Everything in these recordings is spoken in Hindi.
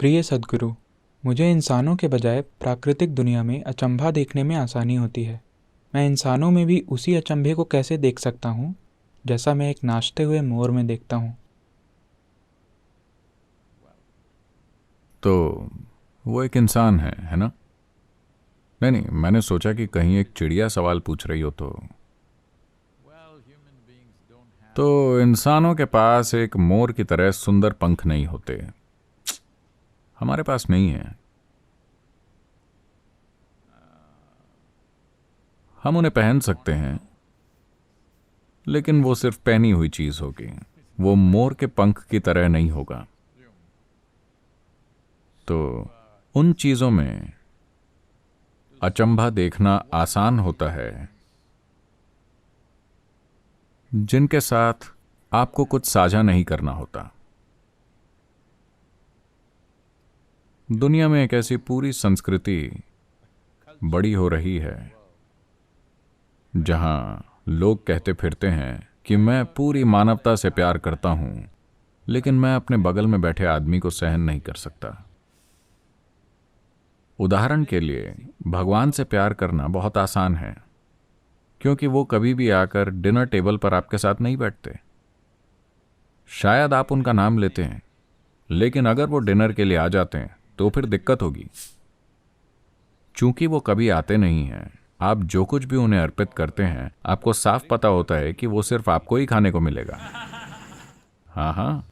प्रिय सद्गुरु, मुझे इंसानों के बजाय प्राकृतिक दुनिया में अचंभा देखने में आसानी होती है। मैं इंसानों में भी उसी अचंभे को कैसे देख सकता हूँ जैसा मैं एक नाचते हुए मोर में देखता हूँ। तो वो एक इंसान है ना? नहीं नहीं, मैंने सोचा कि कहीं एक चिड़िया सवाल पूछ रही हो तो इंसानों के पास एक मोर की तरह सुंदर पंख नहीं होते। हमारे पास नहीं है। हम उन्हें पहन सकते हैं, लेकिन वो सिर्फ पहनी हुई चीज होगी। वो मोर के पंख की तरह नहीं होगा। तो उन चीजों में अचंभा देखना आसान होता है जिनके साथ आपको कुछ साझा नहीं करना होता। दुनिया में एक ऐसी पूरी संस्कृति बड़ी हो रही है जहां लोग कहते फिरते हैं कि मैं पूरी मानवता से प्यार करता हूं, लेकिन मैं अपने बगल में बैठे आदमी को सहन नहीं कर सकता। उदाहरण के लिए, भगवान से प्यार करना बहुत आसान है, क्योंकि वो कभी भी आकर डिनर टेबल पर आपके साथ नहीं बैठते। शायद आप उनका नाम लेते हैं, लेकिन अगर वो डिनर के लिए आ जाते हैं तो फिर दिक्कत होगी। चूंकि वो कभी आते नहीं हैं, आप जो कुछ भी उन्हें अर्पित करते हैं, आपको साफ पता होता है कि वो सिर्फ आपको ही खाने को मिलेगा। हाँ हाँ,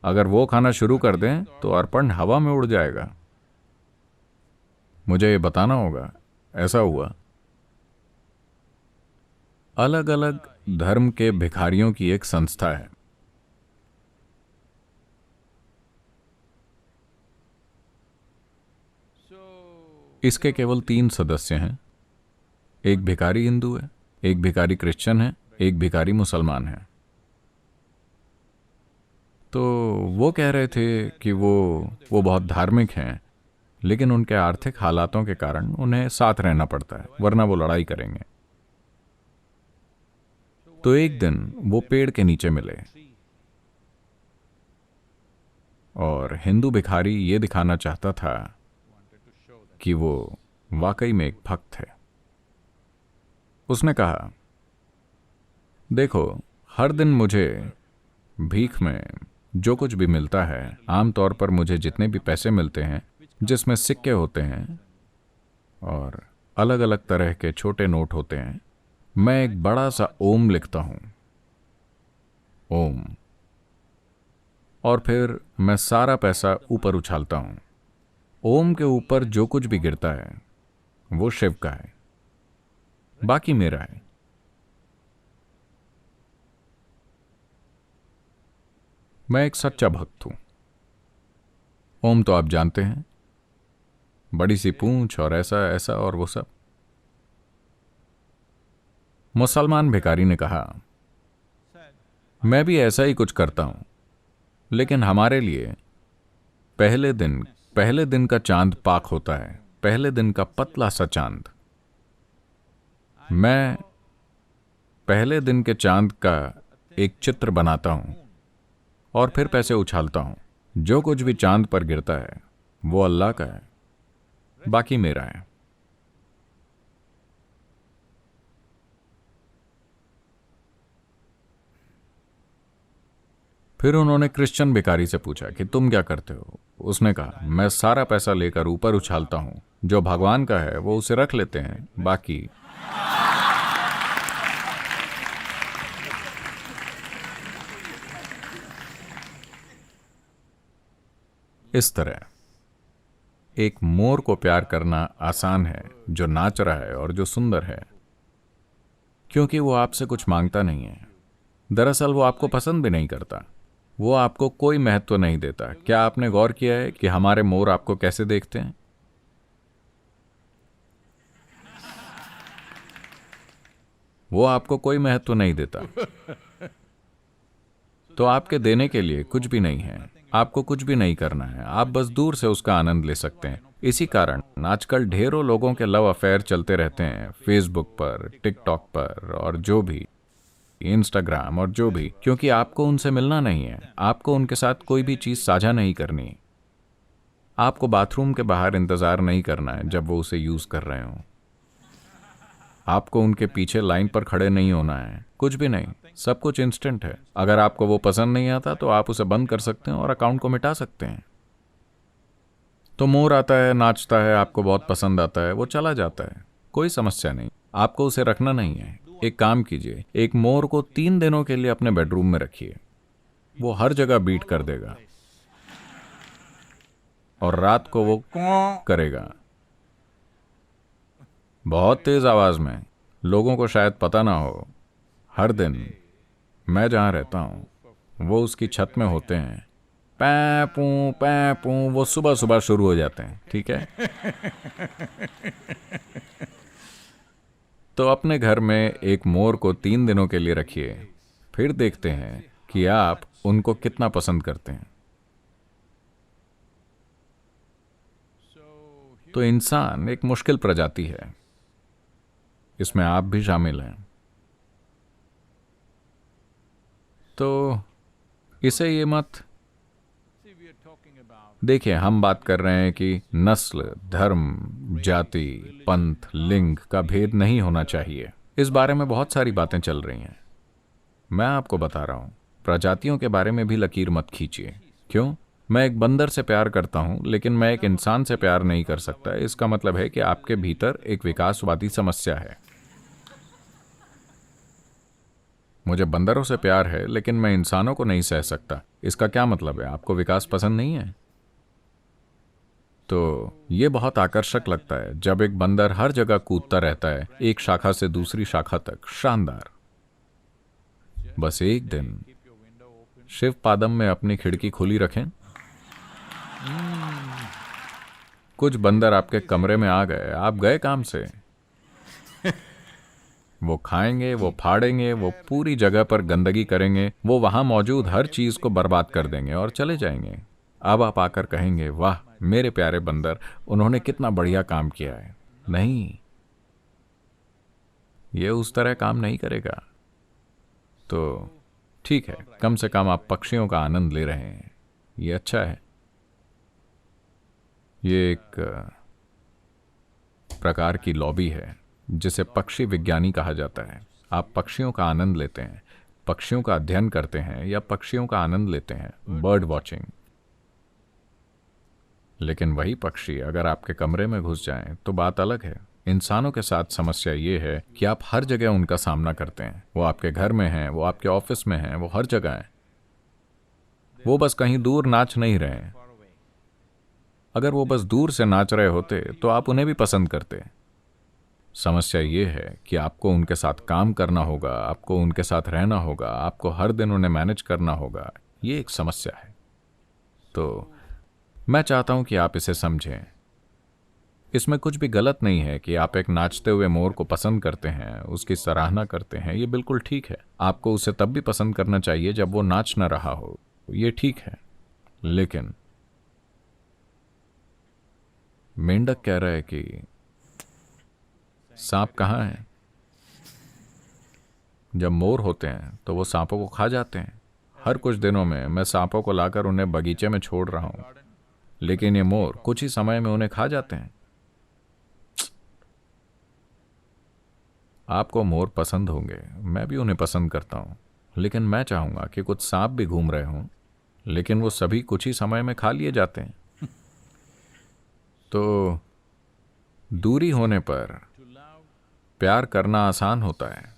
अगर वो खाना शुरू कर दें तो अर्पण हवा में उड़ जाएगा। मुझे ये बताना होगा, ऐसा हुआ। अलग अलग धर्म के भिखारियों की एक संस्था है। इसके केवल 3 सदस्य हैं। एक भिखारी हिंदू है, एक भिखारी क्रिश्चियन है, एक भिखारी मुसलमान है। तो वो कह रहे थे कि वो बहुत धार्मिक हैं, लेकिन उनके आर्थिक हालातों के कारण उन्हें साथ रहना पड़ता है, वरना वो लड़ाई करेंगे। तो एक दिन वो पेड़ के नीचे मिले और हिंदू भिखारी ये दिखाना चाहता था कि वो वाकई में एक भक्त है। उसने कहा, देखो, हर दिन मुझे भीख में जो कुछ भी मिलता है, आमतौर पर मुझे जितने भी पैसे मिलते हैं जिसमें सिक्के होते हैं और अलग अलग तरह के छोटे नोट होते हैं, मैं एक बड़ा सा ओम लिखता हूं, ओम, और फिर मैं सारा पैसा ऊपर उछालता हूं। ओम के ऊपर जो कुछ भी गिरता है वो शिव का है, बाकी मेरा है। मैं एक सच्चा भक्त हूं। ओम तो आप जानते हैं, बड़ी सी पूंछ और ऐसा ऐसा और वो सब। मुसलमान भिखारी ने कहा, मैं भी ऐसा ही कुछ करता हूं, लेकिन हमारे लिए पहले दिन का चांद पाक होता है, पहले दिन का पतला सा चांद। मैं पहले दिन के चांद का एक चित्र बनाता हूं और फिर पैसे उछालता हूं। जो कुछ भी चांद पर गिरता है वो अल्लाह का है, बाकी मेरा है। फिर उन्होंने क्रिश्चियन भिखारी से पूछा कि तुम क्या करते हो? उसने कहा, मैं सारा पैसा लेकर ऊपर उछालता हूं, जो भगवान का है वो उसे रख लेते हैं, बाकी। इस तरह एक मोर को प्यार करना आसान है, जो नाच रहा है और जो सुंदर है, क्योंकि वो आपसे कुछ मांगता नहीं है। दरअसल वो आपको पसंद भी नहीं करता, वो आपको कोई महत्व नहीं देता। क्या आपने गौर किया है कि हमारे मोर आपको कैसे देखते हैं? वो आपको कोई महत्व नहीं देता। तो आपके देने के लिए कुछ भी नहीं है, आपको कुछ भी नहीं करना है, आप बस दूर से उसका आनंद ले सकते हैं। इसी कारण आजकल ढेरों लोगों के लव अफेयर चलते रहते हैं, फेसबुक पर, टिकटॉक पर और जो भी, इंस्टाग्राम और जो भी, क्योंकि आपको उनसे मिलना नहीं है, आपको उनके साथ कोई भी चीज साझा नहीं करनी। आपको बाथरूम के बाहर इंतज़ार नहीं करना है जब वो उसे यूज़ कर रहे हों। आपको उनके पीछे लाइन पर खड़े नहीं होना है, कुछ भी नहीं, सब कुछ इंस्टेंट है। अगर आपको वो पसंद नहीं आता तो आप उसे बंद कर सकते हैं और अकाउंट को मिटा सकते हैं। तो मोर आता है, नाचता है, आपको बहुत पसंद आता है, वो चला जाता है, कोई समस्या नहीं, आपको उसे रखना नहीं है। एक काम कीजिए, एक मोर को 3 दिनों के लिए अपने बेडरूम में रखिए। वो हर जगह बीट कर देगा और रात को वो कौं करेगा, बहुत तेज आवाज में। लोगों को शायद पता ना हो, हर दिन मैं जहां रहता हूं वो उसकी छत में होते हैं, पै पू वो सुबह सुबह शुरू हो जाते हैं, ठीक है। तो अपने घर में एक मोर को 3 दिनों के लिए रखिए, फिर देखते हैं कि आप उनको कितना पसंद करते हैं। तो इंसान एक मुश्किल प्रजाति है, इसमें आप भी शामिल हैं। तो इसे ये मत देखिए, हम बात कर रहे हैं कि नस्ल, धर्म, जाति, पंथ, लिंग का भेद नहीं होना चाहिए। इस बारे में बहुत सारी बातें चल रही हैं। मैं आपको बता रहा हूं, प्रजातियों के बारे में भी लकीर मत खींचिए। क्यों? मैं एक बंदर से प्यार करता हूं लेकिन मैं एक इंसान से प्यार नहीं कर सकता। इसका मतलब है कि आपके भीतर एक विकासवादी समस्या है। मुझे बंदरों से प्यार है लेकिन मैं इंसानों को नहीं सह सकता। इसका क्या मतलब है? आपको विकास पसंद नहीं है? तो ये बहुत आकर्षक लगता है जब एक बंदर हर जगह कूदता रहता है, एक शाखा से दूसरी शाखा तक, शानदार। बस एक दिन शिव पादम में अपनी खिड़की खुली रखें, कुछ बंदर आपके कमरे में आ गए, आप गए काम से। वो खाएंगे, वो फाड़ेंगे, वो पूरी जगह पर गंदगी करेंगे, वो वहां मौजूद हर चीज को बर्बाद कर देंगे और चले जाएंगे। अब आप आकर कहेंगे, वाह मेरे प्यारे बंदर, उन्होंने कितना बढ़िया काम किया है। नहीं, ये उस तरह काम नहीं करेगा। तो ठीक है, कम से कम आप पक्षियों का आनंद ले रहे हैं, ये अच्छा है। ये एक प्रकार की लॉबी है जिसे पक्षी विज्ञानी कहा जाता है। आप पक्षियों का आनंद लेते हैं, पक्षियों का अध्ययन करते हैं या पक्षियों का आनंद लेते हैं, बर्ड वॉचिंग। लेकिन वही पक्षी अगर आपके कमरे में घुस जाएं तो बात अलग है। इंसानों के साथ समस्या ये है कि आप हर जगह उनका सामना करते हैं। वो आपके घर में हैं, वो आपके ऑफिस में हैं, वो हर जगह हैं। वो बस कहीं दूर नाच नहीं रहे हैं। अगर वो बस दूर से नाच रहे होते तो आप उन्हें भी पसंद करते। समस्या ये है कि आपको उनके साथ काम करना होगा, आपको उनके साथ रहना होगा, आपको हर दिन उन्हें मैनेज करना होगा। ये एक समस्या है। तो मैं चाहता हूं कि आप इसे समझें। इसमें कुछ भी गलत नहीं है कि आप एक नाचते हुए मोर को पसंद करते हैं, उसकी सराहना करते हैं, ये बिल्कुल ठीक है। आपको उसे तब भी पसंद करना चाहिए जब वो नाच न रहा हो, ये ठीक है। लेकिन मेंढक कह रहा है कि सांप कहाँ है? जब मोर होते हैं तो वो सांपों को खा जाते हैं। हर कुछ दिनों में मैं सांपों को लाकर उन्हें बगीचे में छोड़ रहा हूं, लेकिन ये मोर कुछ ही समय में उन्हें खा जाते हैं। आपको मोर पसंद होंगे, मैं भी उन्हें पसंद करता हूं, लेकिन मैं चाहूंगा कि कुछ सांप भी घूम रहे हों, लेकिन वो सभी कुछ ही समय में खा लिए जाते हैं। तो दूरी होने पर प्यार करना आसान होता है।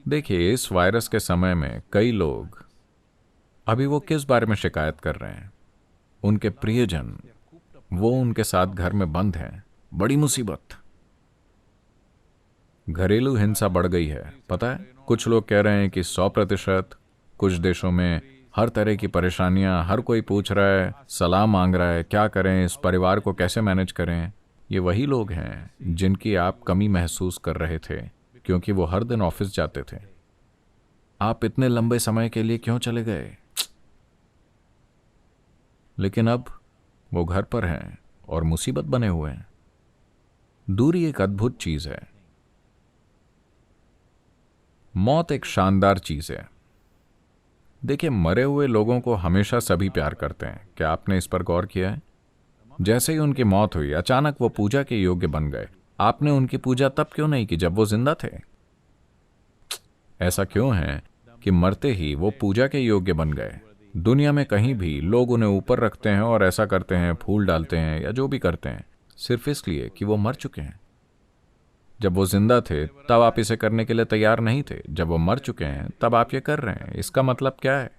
देखिए, इस वायरस के समय में कई लोग अभी वो किस बारे में शिकायत कर रहे हैं? उनके प्रियजन, वो उनके साथ घर में बंद हैं। बड़ी मुसीबत। घरेलू हिंसा बढ़ गई है, पता है? कुछ लोग कह रहे हैं कि 100%। कुछ देशों में हर तरह की परेशानियां, हर कोई पूछ रहा है, सलाह मांग रहा है, क्या करें, इस परिवार को कैसे मैनेज करें। ये वही लोग हैं जिनकी आप कमी महसूस कर रहे थे क्योंकि वो हर दिन ऑफिस जाते थे। आप इतने लंबे समय के लिए क्यों चले गए? लेकिन अब वो घर पर हैं और मुसीबत बने हुए हैं। दूरी एक अद्भुत चीज है। मौत एक शानदार चीज है। देखिए, मरे हुए लोगों को हमेशा सभी प्यार करते हैं। क्या आपने इस पर गौर किया है? जैसे ही उनकी मौत हुई, अचानक वो पूजा के योग्य बन गए। आपने उनकी पूजा तब क्यों नहीं की जब वो जिंदा थे? ऐसा क्यों है कि मरते ही वो पूजा के योग्य बन गए? दुनिया में कहीं भी लोग उन्हें ऊपर रखते हैं और ऐसा करते हैं, फूल डालते हैं या जो भी करते हैं, सिर्फ इसलिए कि वो मर चुके हैं। जब वो जिंदा थे तब आप इसे करने के लिए तैयार नहीं थे। जब वो मर चुके हैं तब आप ये कर रहे हैं। इसका मतलब क्या है?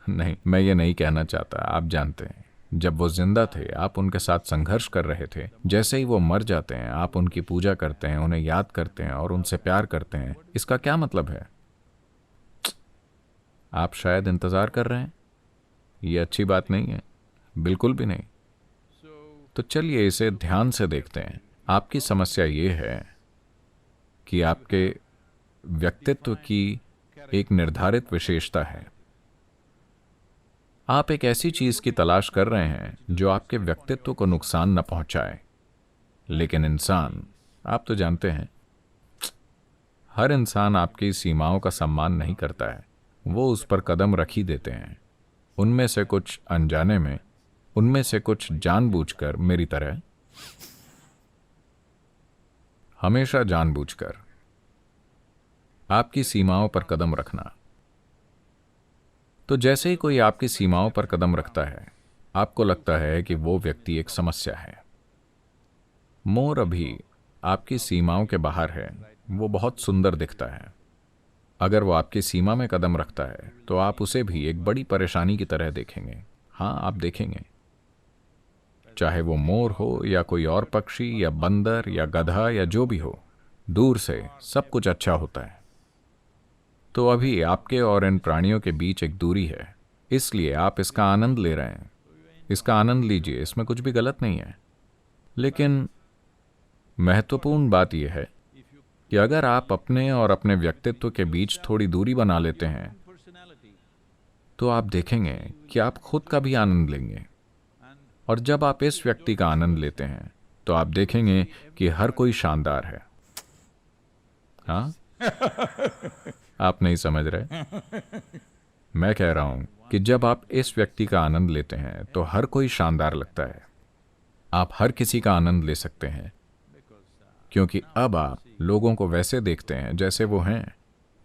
नहीं, मैं ये नहीं कहना चाहता। आप जानते हैं, जब वो जिंदा थे आप उनके साथ संघर्ष कर रहे थे। जैसे ही वो मर जाते हैं आप उनकी पूजा करते हैं, उन्हें याद करते हैं और उनसे प्यार करते हैं। इसका क्या मतलब है? आप शायद इंतजार कर रहे हैं। ये अच्छी बात नहीं है, बिल्कुल भी नहीं। तो चलिए इसे ध्यान से देखते हैं। आपकी समस्या ये है कि आपके व्यक्तित्व की एक निर्धारित विशेषता है। आप एक ऐसी चीज की तलाश कर रहे हैं जो आपके व्यक्तित्व को नुकसान न पहुंचाए। लेकिन इंसान, आप तो जानते हैं, हर इंसान आपकी सीमाओं का सम्मान नहीं करता है। वो उस पर कदम रख ही देते हैं। उनमें से कुछ अनजाने में, उनमें से कुछ जानबूझकर, मेरी तरह। हमेशा जानबूझकर आपकी सीमाओं पर कदम रखना। तो जैसे ही कोई आपकी सीमाओं पर कदम रखता है, आपको लगता है कि वो व्यक्ति एक समस्या है। मोर अभी आपकी सीमाओं के बाहर है। वो बहुत सुंदर दिखता है। अगर वो आपकी सीमा में कदम रखता है तो आप उसे भी एक बड़ी परेशानी की तरह देखेंगे। हाँ, आप देखेंगे। चाहे वो मोर हो या कोई और पक्षी या बंदर या गधा या जो भी हो, दूर से सब कुछ अच्छा होता है। तो अभी आपके और इन प्राणियों के बीच एक दूरी है, इसलिए आप इसका आनंद ले रहे हैं। इसका आनंद लीजिए, इसमें कुछ भी गलत नहीं है। लेकिन महत्वपूर्ण बात यह है कि अगर आप अपने और अपने व्यक्तित्व के बीच थोड़ी दूरी बना लेते हैं तो आप देखेंगे कि आप खुद का भी आनंद लेंगे। और जब आप इस व्यक्ति का आनंद लेते हैं तो आप देखेंगे कि हर कोई शानदार है। हाँ, आप नहीं समझ रहे। मैं कह रहा हूं कि जब आप इस व्यक्ति का आनंद लेते हैं तो हर कोई शानदार लगता है। आप हर किसी का आनंद ले सकते हैं क्योंकि अब आप लोगों को वैसे देखते हैं जैसे वो हैं।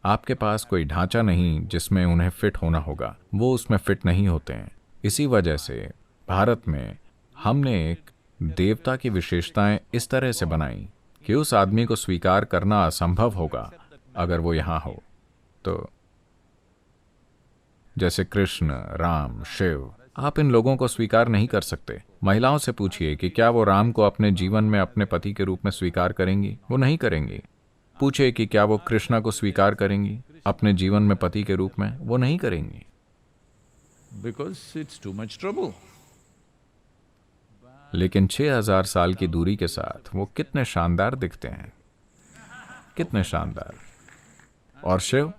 आपके पास कोई ढांचा नहीं जिसमें उन्हें फिट होना होगा। वो उसमें फिट नहीं होते हैं। इसी वजह से भारत में हमने एक देवता की विशेषताएं इस तरह से बनाई कि उस आदमी को स्वीकार करना असंभव होगा अगर वो यहां हो। तो जैसे कृष्ण, राम, शिव, आप इन लोगों को स्वीकार नहीं कर सकते। महिलाओं से पूछिए कि क्या वो राम को अपने जीवन में अपने पति के रूप में स्वीकार करेंगी? वो नहीं करेंगी। पूछे कि क्या वो कृष्णा को स्वीकार करेंगी अपने जीवन में पति के रूप में? वो नहीं करेंगी। Because it's too much trouble. लेकिन 6000 साल की दूरी के साथ वो कितने शानदार दिखते हैं, कितने शानदार। और शिव,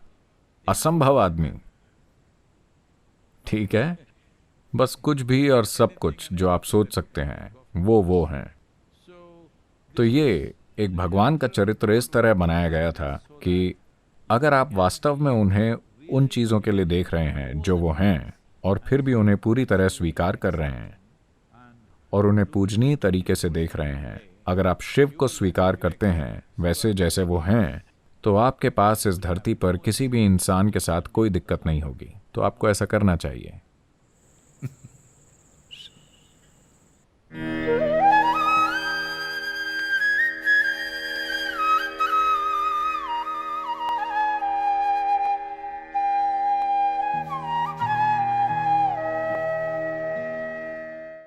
असंभव आदमी। ठीक है, बस कुछ भी और सब कुछ जो आप सोच सकते हैं वो हैं। तो ये एक भगवान का चरित्र इस तरह बनाया गया था कि अगर आप वास्तव में उन्हें उन चीजों के लिए देख रहे हैं जो वो हैं और फिर भी उन्हें पूरी तरह स्वीकार कर रहे हैं और उन्हें पूजनीय तरीके से देख रहे हैं, अगर आप शिव को स्वीकार करते हैं वैसे जैसे वो हैं, तो आपके पास इस धरती पर किसी भी इंसान के साथ कोई दिक्कत नहीं होगी। तो आपको ऐसा करना चाहिए।